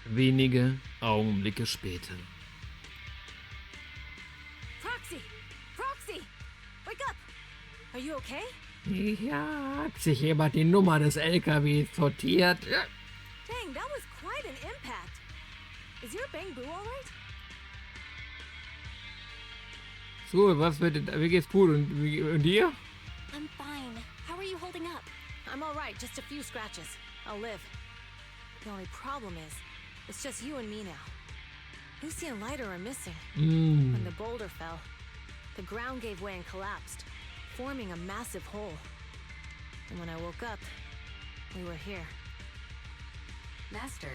Wenige Augenblicke später. Proxy! Proxy! Wake up! Are you okay? Ja, hat sich jemand die Nummer des LKWs sortiert? Dang, that was quite an impact. Is your Bangbu alright? So, was wird denn, wie geht's gut und dir? I'm fine. How are you holding up? I'm alright, just a few scratches. I'll live. The only problem is, it's just you and me now. Lucy and Leiter are missing. When the boulder fell, the ground gave way and collapsed, forming a massive hole. And when I woke up, we were here. Master,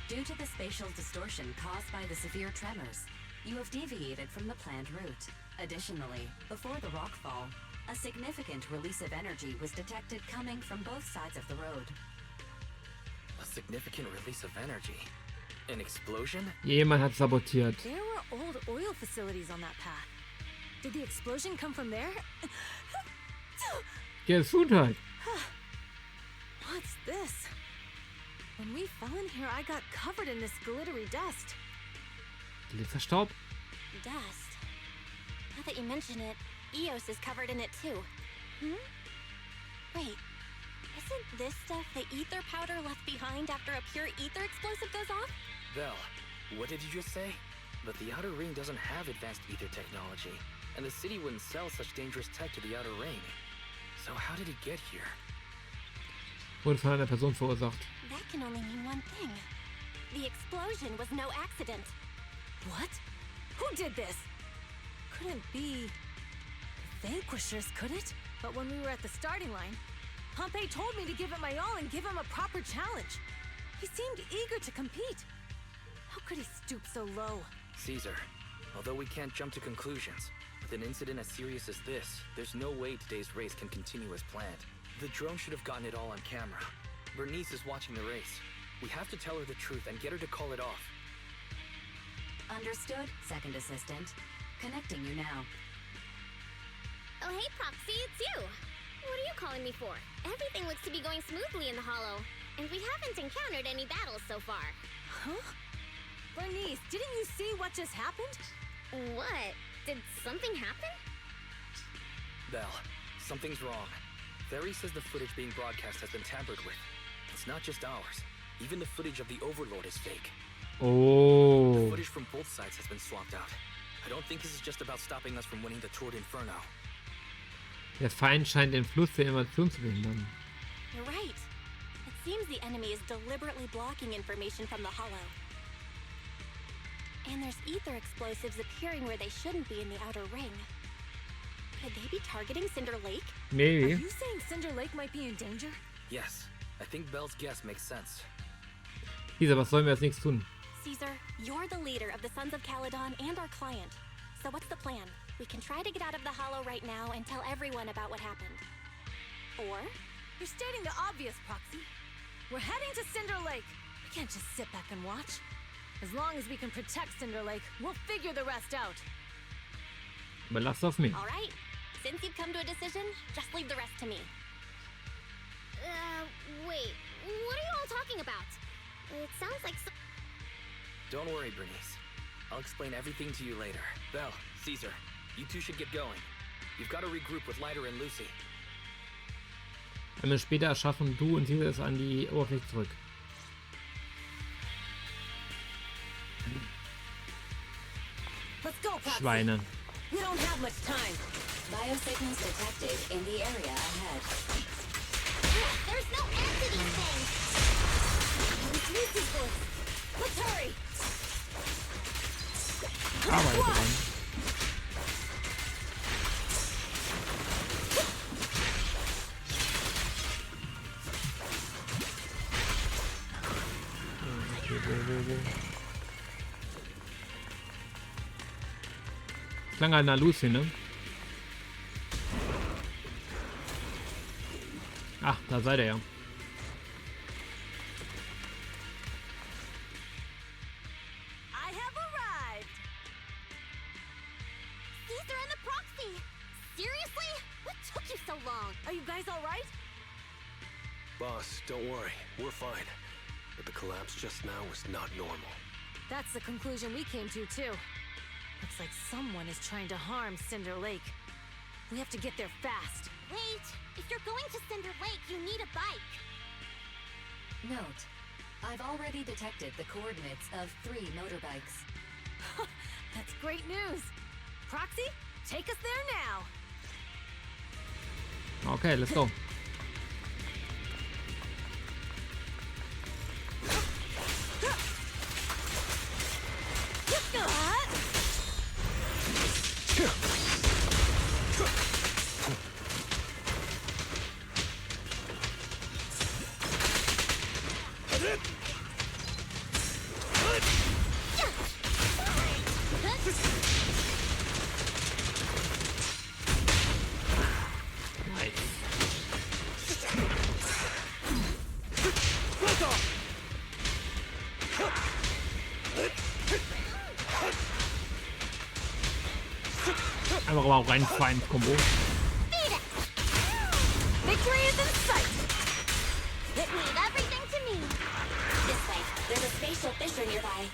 due to the spatial distortion caused by the severe tremors, you have deviated from the planned route. Additionally, before the rockfall, a significant release of energy was detected coming from both sides of the road. A significant release of energy? An explosion? Jemand hat sabotiert. There were old oil facilities on that path. Did the explosion come from there? Gesundheit. What's this? When we fell in here, I got covered in this glittery dust. Glitzerstaub? Dust. Now that you mention it, Eos is covered in it too. Wait, isn't this stuff the ether powder left behind after a pure ether explosive goes off? Vel, what did you just say? But the Outer Ring doesn't have advanced ether technology, and the city wouldn't sell such dangerous tech to the Outer Ring. So how did it get here? Wurde von einer Person verursacht. That can only mean one thing. The explosion was no accident. What? Who did this? Couldn't be the Vanquishers, could it? But when we were at the starting line, Pompey told me to give it my all and give him a proper challenge. He seemed eager to compete. How could he stoop so low? Caesar, although we can't jump to conclusions, with an incident as serious as this, there's no way today's race can continue as planned. The drone should have gotten it all on camera. Bernice is watching the race. We have to tell her the truth and get her to call it off. Understood, Second Assistant. Connecting you now. Oh, hey, Proxy, it's you. What are you calling me for? Everything looks to be going smoothly in the Hollow, and we haven't encountered any battles so far. Huh? Bernice, didn't you see what just happened? What? Did something happen? Vel, something's wrong. Very says the footage being broadcast has been tampered with. It's not just ours. Even the footage of the Overlord is fake. Oh. The footage from both sides has been swapped out. I don't think this is just about stopping us from winning the Tour d'Inferno. Der Feind scheint den Fluss der Information zu behindern. You're right. It seems the enemy is deliberately blocking information from the Hollow. And there's ether explosives appearing where they shouldn't be in the Outer Ring. Could they be targeting Cinder Lake? Are Maybe. you saying Cinder Lake might be in danger? Yes, I think Belle's guess makes sense. Caesar, was sollen wir als nächstes tun? Caesar, you're the leader of the Sons of Caledon and our client. So what's the plan? We can try to get out of the Hollow right now and tell everyone about what happened. Or You're stating the obvious, Proxy. We're heading to Cinder Lake. We can't just sit back and watch. As long as we can protect Cinder Lake, we'll figure the rest out. Überlass auf mich. all right, since you've come to a decision, just leave the rest to me. Wait, what are you all talking about? It sounds like Don't worry, Bernice. I'll explain everything to you later. Vel, Caesar, you two should get going. You've got to regroup with Leiter and Lucy. Einmal später erschaffen du und Caesar es an die Oberfläche zurück. Let's go, Proxy. Schweine. We don't have much time. Biosignals detected in the area ahead. there's no end to these things. It's Lucy's voice. Let's hurry. Arbeite dran. Klang halt nach Lucy, ne? Ach, da seid ihr ja. I have arrived. Caesar and the Proxy! Seriously? What took you so long? Are you guys all right? Boss, don't worry. We're fine. but the collapse just now was not normal. That's the conclusion we came to, too. Looks like someone is trying to harm Cinder Lake. We have to get there fast. Wait! If you're going to Cinder Lake, you need a bike. Note, I've already detected the coordinates of 3 motorbikes. That's great news. Proxy, take us there now. Okay, let's go. Einfach aber auch reinfallen, Combo. Victory is in sight. Leave everything to me. This way. There's a spatial fissure nearby.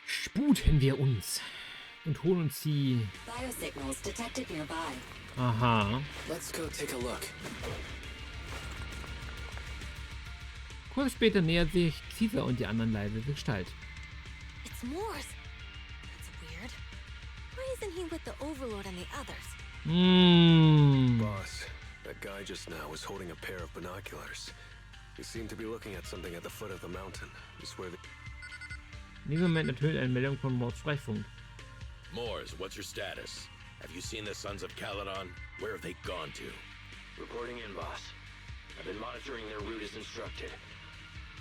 Sputen wir uns und holen uns die... Biosignals detected nearby. Aha. Let's go take a look. Kurz später nähert sich Caeser und die anderen leise Gestalt. It's Morse. That's weird. Why isn't he with the Overlord and the others? Boss, that guy just now was holding a pair of binoculars. He seemed to be looking at something at the foot of the mountain. Just where the... In diesem Moment ertönt eine Meldung von Morse Sprechfunk. Mors, what's your status? Have you seen the Sons of Caledon? Where have they gone to? Reporting in, boss. I've been monitoring their route as instructed,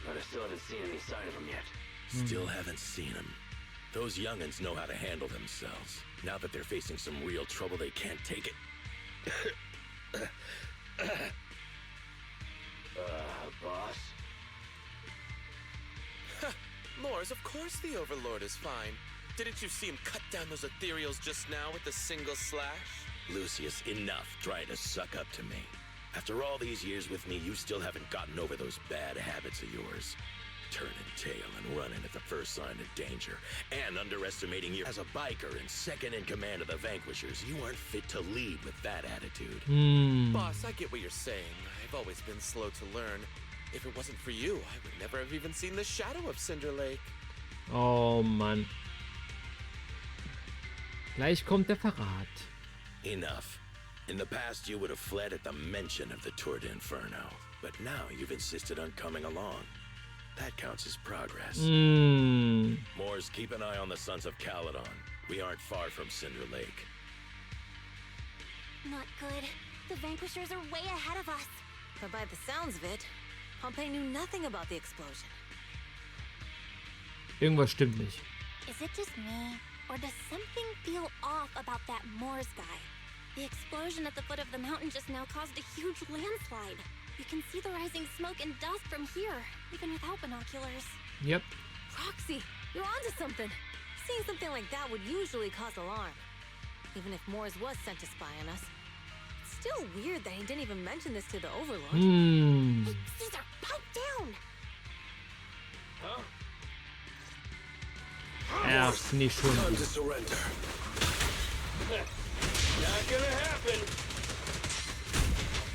but I still haven't seen any sign of them yet. Still haven't seen them. Those young'uns know how to handle themselves. Now that they're facing some real trouble, they can't take it. Boss? Mors, of course the Overlord is fine. Didn't you see him cut down those ethereals just now with a single slash? Lucius, enough trying to suck up to me. After all these years with me, you still haven't gotten over those bad habits of yours. Turning tail and running at the first sign of danger, and underestimating you as a biker and second in command of the Vanquishers. You aren't fit to lead with that attitude. Boss, I get what you're saying. I've always been slow to learn. If it wasn't for you, I would never have even seen the shadow of Cinder Lake. Oh Mann. Gleich kommt der Verrat. Enough. In the past, you would have fled at the mention of the Tour d'Inferno, but now you've insisted on coming along. That counts as progress. Mors, keep an eye on the Sons of Caledon. We aren't far from Cinder Lake. Not good. The Vanquishers are way ahead of us. But by the sounds of it, Pompey knew nothing about the explosion. Irgendwas stimmt nicht. Is it just me, or does something feel off about that Morse guy? The explosion at the foot of the mountain just now caused a huge landslide. You can see the rising smoke and dust from here, even without binoculars. Yep. Proxy, you're onto something. Seeing something like that would usually cause alarm. Even if Morse was sent to spy on us. It's still weird that he didn't even mention this to the Overlord. Hey, Caesar, pipe down! Erst nicht schon. Time to surrender. Not gonna happen.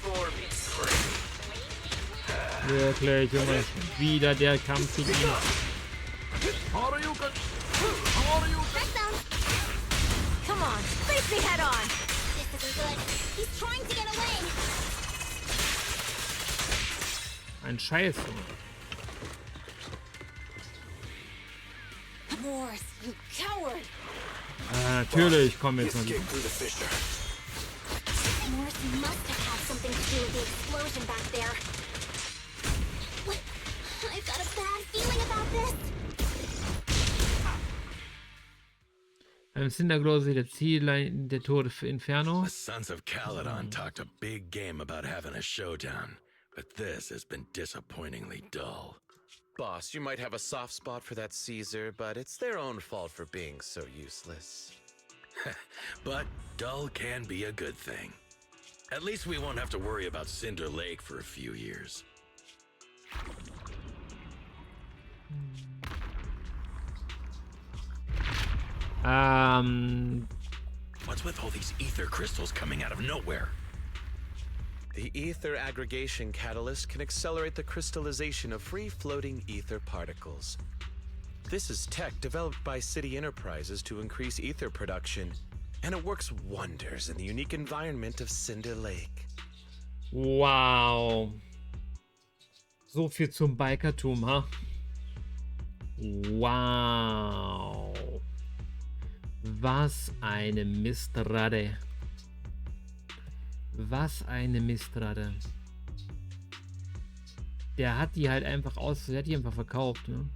For me, free. Wirklich, Junge. Wieder der Kampf gegen ihn. Come on, face me head on! This isn't good. He's trying to get away. Ein Scheiß, Junge. Morse, you coward! Natürlich, komm jetzt mal. Escape through the fissure. Morse must have had something to do with the explosion back there. What? I've got a bad feeling about this. Beim Cinderglose der Ziellein der Tour d'Inferno. The Sons of Caledon talked a big game about having a showdown, but this has been disappointingly dull. Boss, you might have a soft spot for that Caesar, but it's their own fault for being so useless. But dull can be a good thing. At least we won't have to worry about Cinder Lake for a few years. What's with all these ether crystals coming out of nowhere? The ether aggregation catalyst can accelerate the crystallization of free-floating ether particles. This is tech developed by City Enterprises to increase ether production, and it works wonders in the unique environment of Cinder Lake. Wow. So viel zum Bikertum, ha? Wow. Was eine Mistrade. Was eine Mistrade. Der hat die halt einfach der hat die einfach verkauft, ne?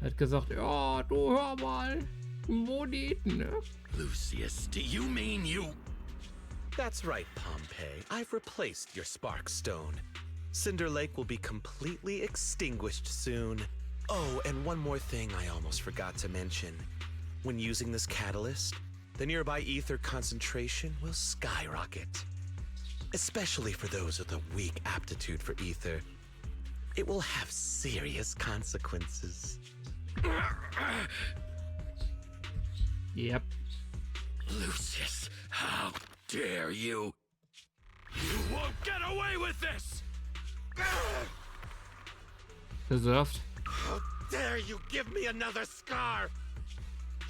Er hat gesagt, ja, du hör mal, Moneten, ne? Lucius, do you mean you... That's right, Pompeii. I've replaced your spark stone. Cinder Lake will be completely extinguished soon. Oh, and one more thing I almost forgot to mention. When using this catalyst, the nearby ether concentration will skyrocket. Especially for those with a weak aptitude for ether. It will have serious consequences. Yep. Lucius, how dare you? You won't get away with this! Deserved. How dare you give me another scar?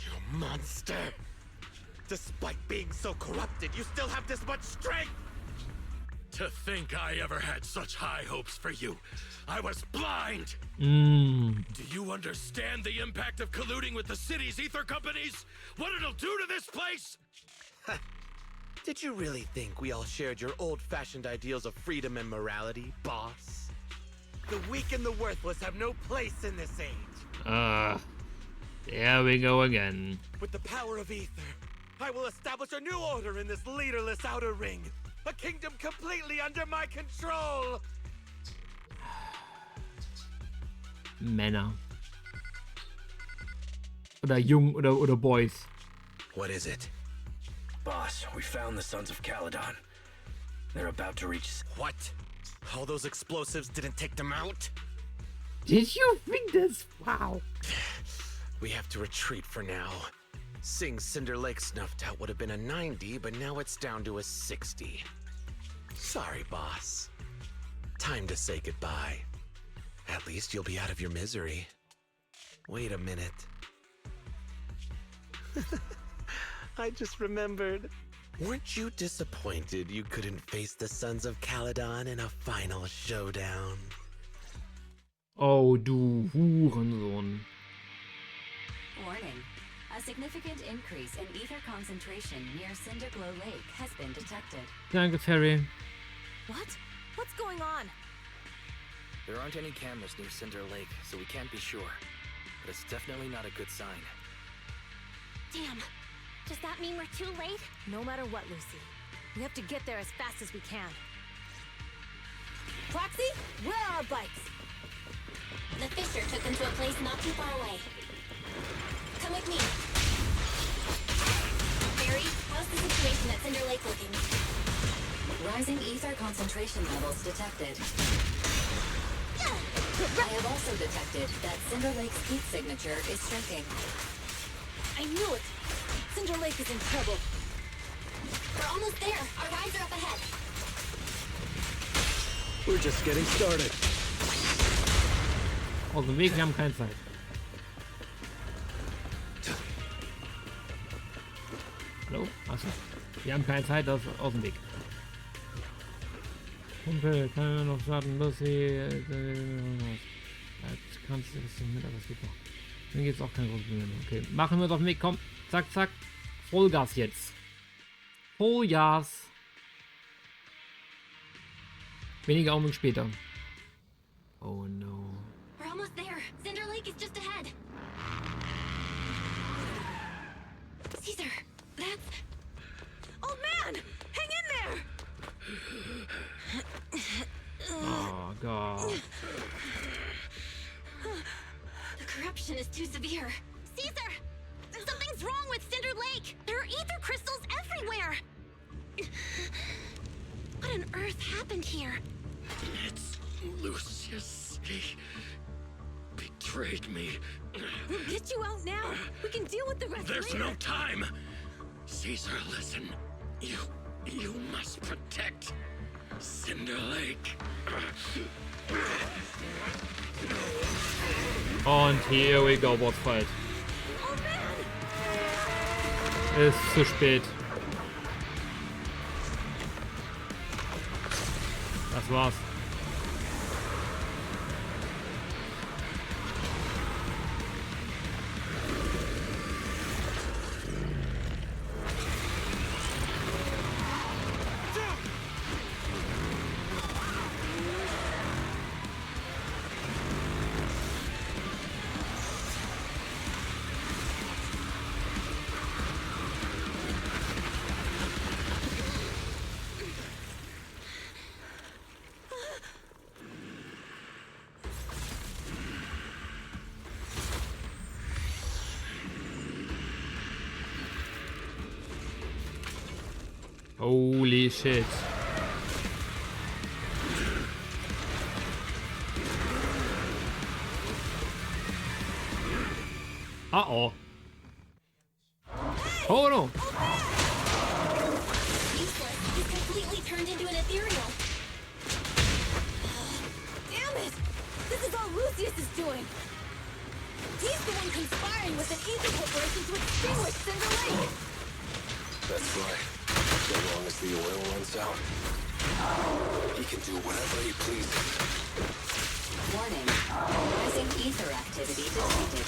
You monster! Despite being so corrupted, you still have this much strength! To think I ever had such high hopes for you. I was blind! Do you understand the impact of colluding with the city's ether companies? What it'll do to this place? Did you really think we all shared your old-fashioned ideals of freedom and morality, boss? The weak and the worthless have no place in this age. There we go again. With the power of ether, I will establish a new order in this leaderless outer ring. A kingdom completely under my control. Männer. Oder Jung oder Boys. What is it? Boss, we found the Sons of Caledon. They're about to reach... What? All those explosives didn't take them out? Did you think this? Wow. We have to retreat for now. Seeing Cinder Lake snuffed out would have been a 90, but now it's down to a 60. Sorry, boss. Time to say goodbye. At least you'll be out of your misery. Wait a minute. I just remembered. Weren't you disappointed you couldn't face the Sons of Caledon in a final showdown? Oh, du Hurensohn. Warning. A significant increase in ether concentration near Cinderglow Lake has been detected. Danke, Ferry. What? What's going on? There aren't any cameras near Cinder Lake, so we can't be sure. But it's definitely not a good sign. Damn. Does that mean we're too late? No matter what, Lucy. We have to get there as fast as we can. Proxy, where are our bikes? The Fisher took them to a place not too far away. Come with me. Barry, how's the situation at Cinder Lake looking? Rising ether concentration levels detected. I have also detected that Cinder Lake's heat signature is shrinking. I knew it! Cinder Lake is in trouble. We're almost there. Our rides are up ahead. We're just getting started. Aus dem Weg, wir haben keine Zeit. Hallo? Achso. Wir haben keine Zeit, das aus dem Weg. Kumpel, kann ich noch starten, dass sie... kannst du das mit, aber es geht noch. Dann geht's auch kein großes Problem. Okay, machen wir es auf den Weg, komm. Zack, zack. Vollgas jetzt. Vollgas. Wenige Augen später. Oh no. We're almost there. Cinder Lake is just ahead. Caesar, that's... Old man! Hang in there! Oh god. The corruption is too severe. Caesar! Something's wrong with Cinder Lake! There are ether crystals everywhere! earth happened here? It's Lucius. He betrayed me. We'll get you out now. We can deal with the rest There's later. no time. Caesar, listen. You must protect Cinder Lake. Und here we go, Bossfight. Ist zu spät. Das war's. Holy shit. Uh-oh. Oh no. Useless. He's completely turned into an ethereal. Damn it! This is all Lucius is doing. He's the one conspiring with an evil corporation to extinguish Cinder Lake. That's right. So long as the oil runs out, he can do whatever he pleases. Warning. Rising ether activity detected.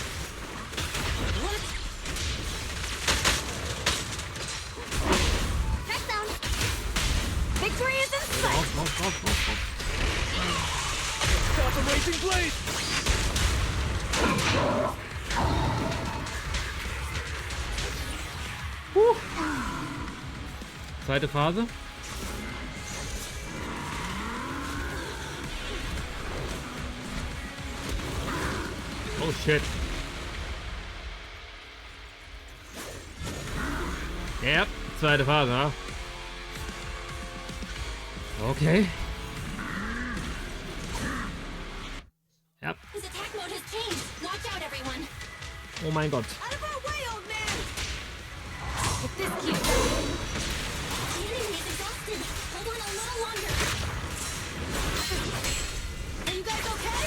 What? Touchdown! Victory is in sight! Stop the racing blade! Zweite Phase. Oh shit. Yep, zweite Phase, huh? Okay. Yep. His attack mode has changed. Watch out, everyone. Oh mein Gott. Out of our way, old man! Get this cute. The enemy is exhausted. Hold on a little longer. Are you guys okay?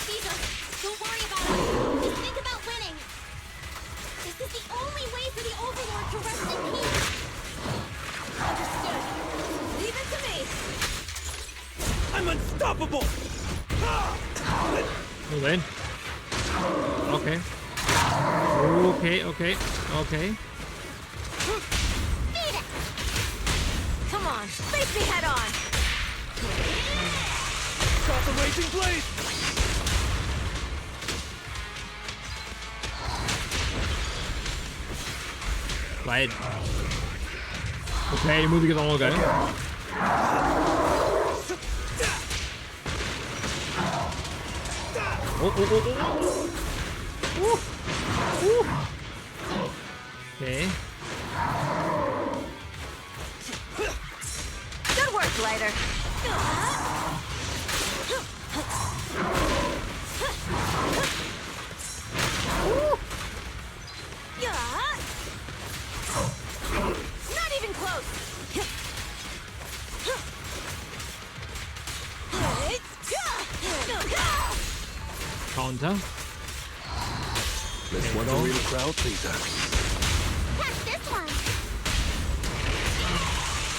Caesar, don't worry about it. Just think about winning. This is the only way for the Overlord to rest in peace. Understood. Leave it to me. I'm unstoppable! Moment. Okay. Okay. Beat it! Come on, face me head on! Stop the racing blade! Weit. Okay, die Musik ist auch noch geil. Okay. Good work, Glider. Not even close. Counter. Miss one to read a crowd, Caesar. Catch this one.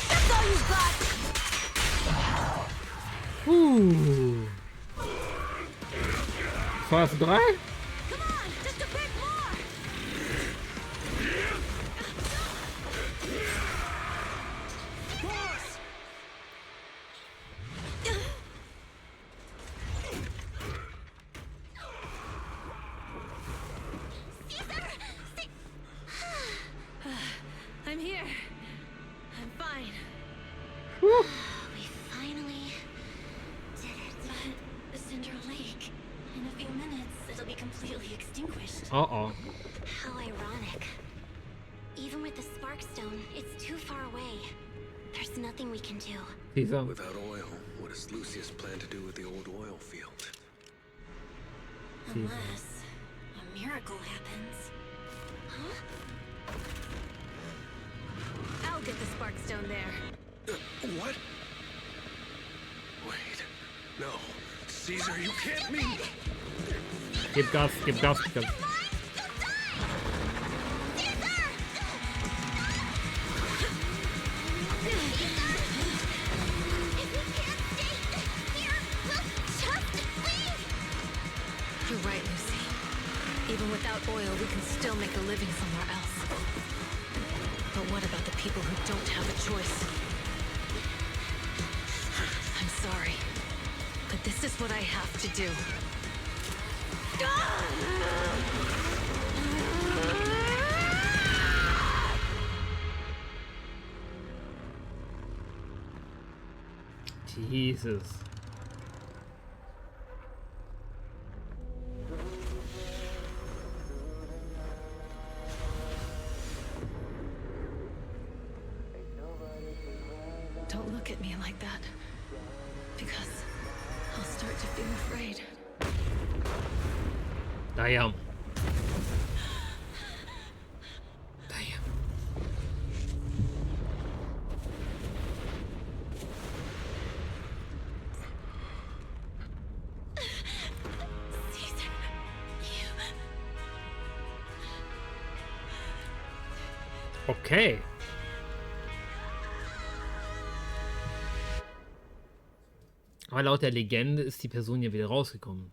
That's all you've got. Phase 3? Come on, just a bit more. I'm here. I'm fine. We finally did it. But Cinder Lake, in a few minutes, it'll be completely extinguished. Uh-oh. How ironic. Even with the Sparkstone, it's too far away. There's nothing we can do. Caesar. Without oil, what does Lucius plan to do with the old oil field? Unless a miracle happens. Huh? I'll get the spark stone there. What? Wait. No. Caesar, you can't mean... Gib Gas, gib Gas, gib Gas. You're right, Lucy. Even without oil, we can still make a living somewhere else. But what about the people who don't have a choice? I'm sorry, but this is what I have to do. Jesus. Don't look at me like that, because I'll start to feel afraid. Damn. Damn. Caesar, Okay. Aber laut der Legende ist die Person ja wieder rausgekommen.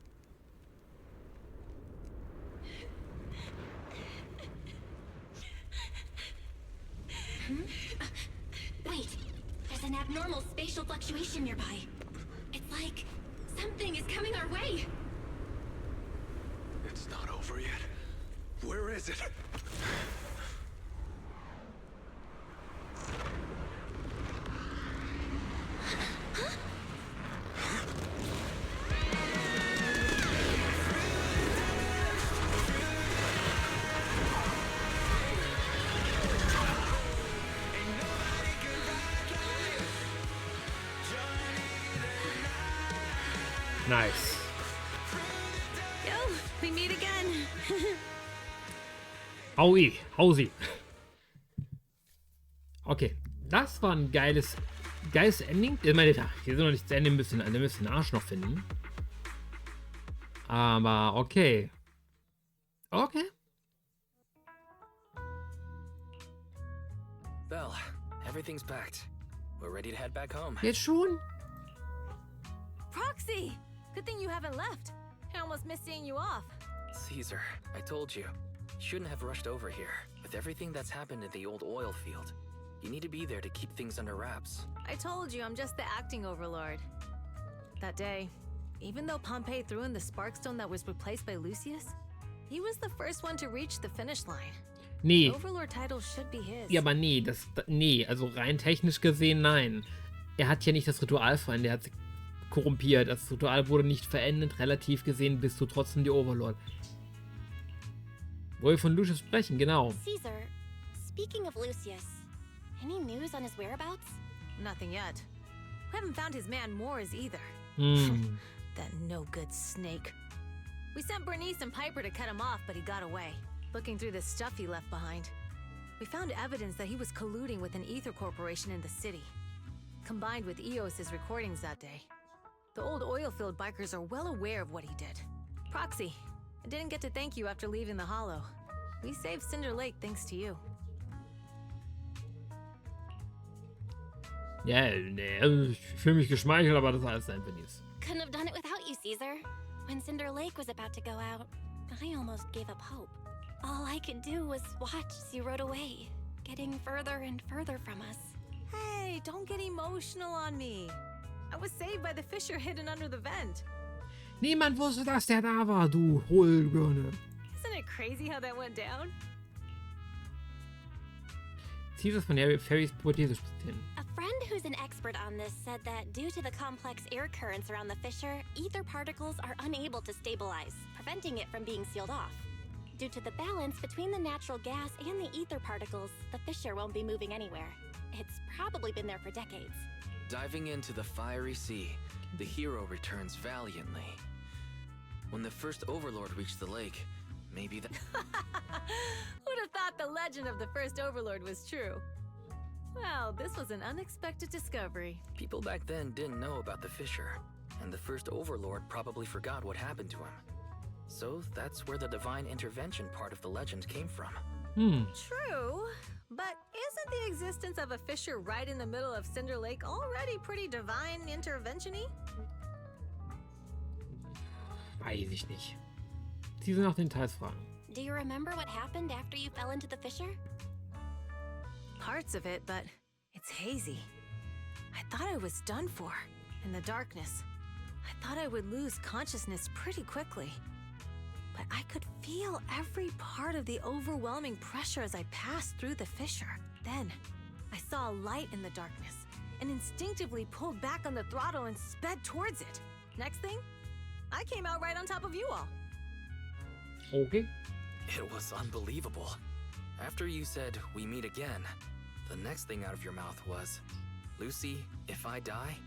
Wait, there's an abnormal spatial fluctuation nearby. It's like something is coming our way. It's not over yet. Where is it? Nice. Yo, we meet again. Aui, Hausi. Okay, das war ein geiles Ending. Ich meine, hier sind noch nicht zu Ende, wir müssen den Arsch noch finden. Aber okay. Okay. Belle, everything's packed. We're ready to head back home. Jetzt schon? Proxy! Good thing you haven't left. I almost missed seeing you off. Caesar, I told you. You shouldn't have rushed over here. With everything that's happened in the old oil field, you need to be there to keep things under wraps. I told you I'm just the acting overlord. That day, even though Pompey threw in the sparkstone that was replaced by Lucius, he was the first one to reach the finish line. Nee. The overlord title should be his. Ja, aber nee, nee, also rein technisch gesehen, nein. Er hat ja nicht das Ritual verändert, er hat sich korrumpiert. Das Ritual wurde nicht verändert, relativ gesehen bist du trotzdem die Overlord. Wo wir von Lucius sprechen, genau. Caesar, speaking of Lucius, any news on his whereabouts? Nothing yet. We haven't found his man Moors either. That no-good snake. We sent Bernice and Piper to cut him off, but he got away. Looking through the stuff he left behind, we found evidence that he was colluding with an ether corporation in the city, combined with Eos's recordings that day. The old oilfield bikers are well aware of what he did. Proxy, I didn't get to thank you after leaving the Hollow. We saved Cinder Lake thanks to you. Ja, nee, also ich fühle mich geschmeichelt, aber das ist alles ein Bernice. Couldn't have done it without you, Caesar. When Cinder Lake was about to go out, I almost gave up hope. All I could do was watch as you rode away, getting further and further from us. Hey, don't get emotional on me. I was saved by the fissure hidden under the vent. Niemand wusste, dass der da war, du Hohlbirne. Isn't it crazy how that went down? Caesar von Ferrys Pubertät zu zitieren. A friend who's an expert on this said that due to the complex air currents around the fissure, ether particles are unable to stabilize, preventing it from being sealed off. Due to the balance between the natural gas and the ether particles, the fissure won't be moving anywhere. It's probably probably been there for decades. Diving into the fiery sea, the hero returns valiantly. When the first Overlord reached the lake, maybe the... Who'd have thought the legend of the first Overlord was true? Well, this was an unexpected discovery. People back then didn't know about the fissure, and the first Overlord probably forgot what happened to him. So that's where the divine intervention part of the legend came from. True, but isn't the existence of a fissure right in the middle of Cinder Lake already pretty divine intervention-y? Weiß ich nicht. Sie sind nach den Details fragen. Do you remember what happened after you fell into the fissure? Parts of it, but it's hazy. I thought I was done for. In the darkness, I thought I would lose consciousness pretty quickly. But I could feel every part of the overwhelming pressure as I passed through the fissure. Then, I saw a light in the darkness and instinctively pulled back on the throttle and sped towards it. Next thing, I came out right on top of you all. Okay. It was unbelievable. After you said, "We meet again," the next thing out of your mouth was, "Lucy, if I die,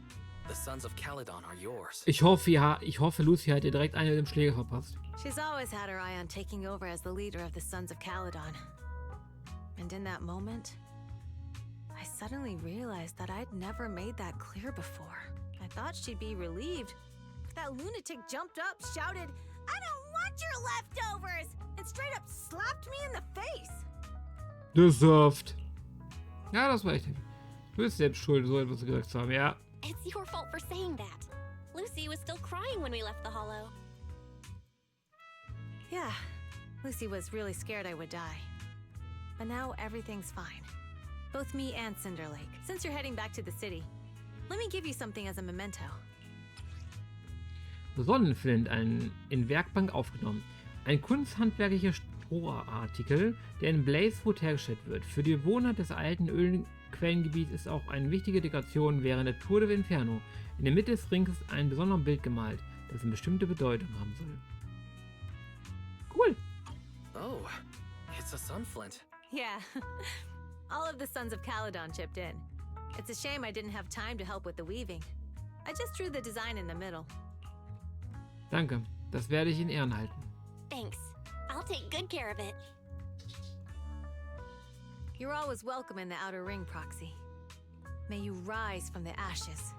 the sons of Caledon are yours." Ich hoffe, Lucy hat dir direkt eine mit dem Schläger verpasst. She's always had her eye on taking over as the leader of the Sons of Caledon. And in that moment, I suddenly realized that I'd never made that clear before. I thought she'd be relieved. That lunatic jumped up, shouted, "I don't want your leftovers!" and straight up slapped me in the face. Deserved. Ja, das war echt. Du bist selbst schuld, so etwas gesagt zu haben, ja. It's your fault for saying that. Lucy was still crying when we left the hollow. Yeah, Lucy was really scared I would die. But now everything's fine. Both me and Cinder Lake. Since you're heading back to the city, let me give you something as a memento. Sonnenflint, in Werkbank aufgenommen. Ein kunsthandwerklicher Strohartikel, der in Blazewood hergestellt wird. Für die Bewohner des alten Ölquellengebiets ist auch eine wichtige Dekoration während der Tour de Inferno. In der Mitte des Rings ist ein besonderes Bild gemalt, das eine bestimmte Bedeutung haben soll. Cool. Oh, it's a sunflint. Yeah, all of the Sons of Caledon chipped in. It's a shame I didn't have time to help with the weaving. I just drew the design in the middle. Danke, das werde ich in Ehren halten. Thanks. I'll take good care of it. You're always welcome in the Outer Ring, Proxy. May you rise from the ashes.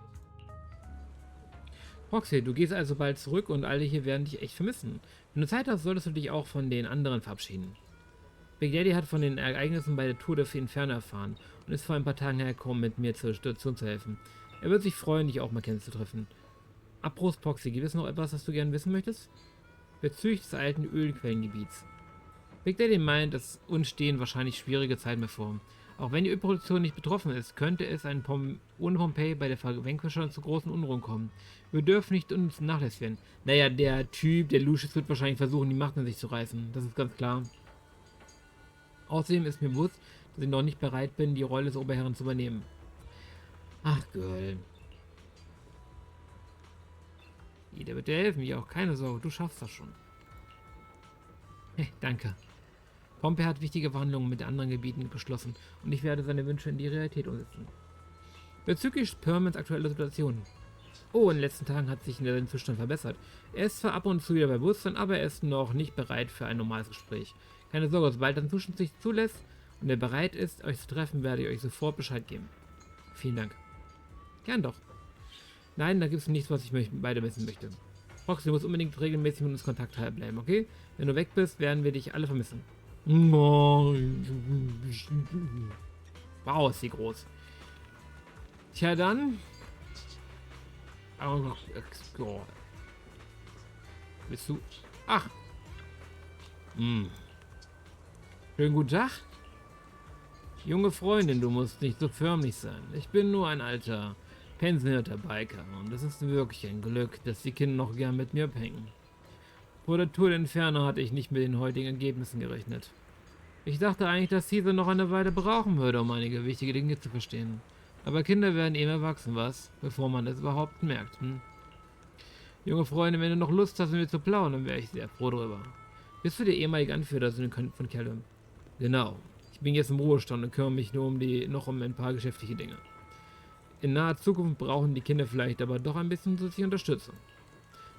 Proxy, du gehst also bald zurück und alle hier werden dich echt vermissen. Wenn du Zeit hast, solltest du dich auch von den anderen verabschieden. Big Daddy hat von den Ereignissen bei der Tour de Inferno erfahren und ist vor ein paar Tagen hergekommen, mit mir zur Situation zu helfen. Er wird sich freuen, dich auch mal kennenzutreffen. Abbruch, Proxy, gibt es noch etwas, was du gerne wissen möchtest? Bezüglich des alten Ölquellengebiets. Big Daddy meint, dass uns stehen wahrscheinlich schwierige Zeiten bevor. Auch wenn die Ölproduktion nicht betroffen ist, könnte es ohne Pompeii bei der Verwänglichung zu großen Unruhen kommen. Wir dürfen nicht uns nachlässigen. Naja, der Typ, der Lucius, wird wahrscheinlich versuchen, die Macht an sich zu reißen. Das ist ganz klar. Außerdem ist mir bewusst, dass ich noch nicht bereit bin, die Rolle des Oberherren zu übernehmen. Ach, Girl. Jeder wird dir helfen, mir auch. Keine Sorge, du schaffst das schon. Hey, danke. Pompey hat wichtige Verhandlungen mit anderen Gebieten beschlossen und ich werde seine Wünsche in die Realität umsetzen. Bezüglich Permans aktueller Situation. Oh, in den letzten Tagen hat sich sein Zustand verbessert. Er ist zwar ab und zu wieder bei Bewusstsein, aber er ist noch nicht bereit für ein normales Gespräch. Keine Sorge, sobald dein Zustand sich zulässt und er bereit ist, euch zu treffen, werde ich euch sofort Bescheid geben. Vielen Dank. Gern doch. Nein, da gibt es nichts, was ich beide wissen möchte. Proxy, du musst unbedingt regelmäßig mit uns Kontakt bleiben, okay? Wenn du weg bist, werden wir dich alle vermissen. Wow, ist sie groß. Tja, dann. Oh, bist du. Ach. Schönen guten Tag. Junge Freundin, du musst nicht so förmlich sein. Ich bin nur ein alter, pensionierter Biker und es ist wirklich ein Glück, dass die Kinder noch gern mit mir abhängen. Vor der Tour de Inferno hatte ich nicht mit den heutigen Ergebnissen gerechnet. Ich dachte eigentlich, dass Caeser noch eine Weile brauchen würde, um einige wichtige Dinge zu verstehen. Aber Kinder werden eben erwachsen, was? Bevor man es überhaupt merkt, Junge Freundin, wenn du noch Lust hast, mit mir zu plaudern, dann wäre ich sehr froh drüber. Bist du der ehemalige Anführer von Caledon? Genau. Ich bin jetzt im Ruhestand und kümmere mich nur um ein paar geschäftliche Dinge. In naher Zukunft brauchen die Kinder vielleicht aber doch ein bisschen zusätzliche Unterstützung.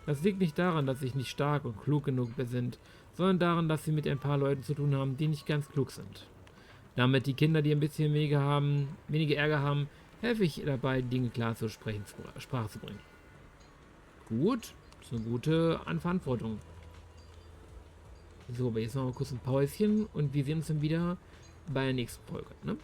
Das liegt nicht daran, dass sie nicht stark und klug genug sind, sondern daran, dass sie mit ein paar Leuten zu tun haben, die nicht ganz klug sind. Damit die Kinder, die ein bisschen weniger Ärger haben, helfe ich dabei, Dinge klar zur Sprache zu bringen. Gut, das ist eine gute Verantwortung. So, aber jetzt machen wir kurz ein Päuschen und wir sehen uns dann wieder bei der nächsten Folge, ne?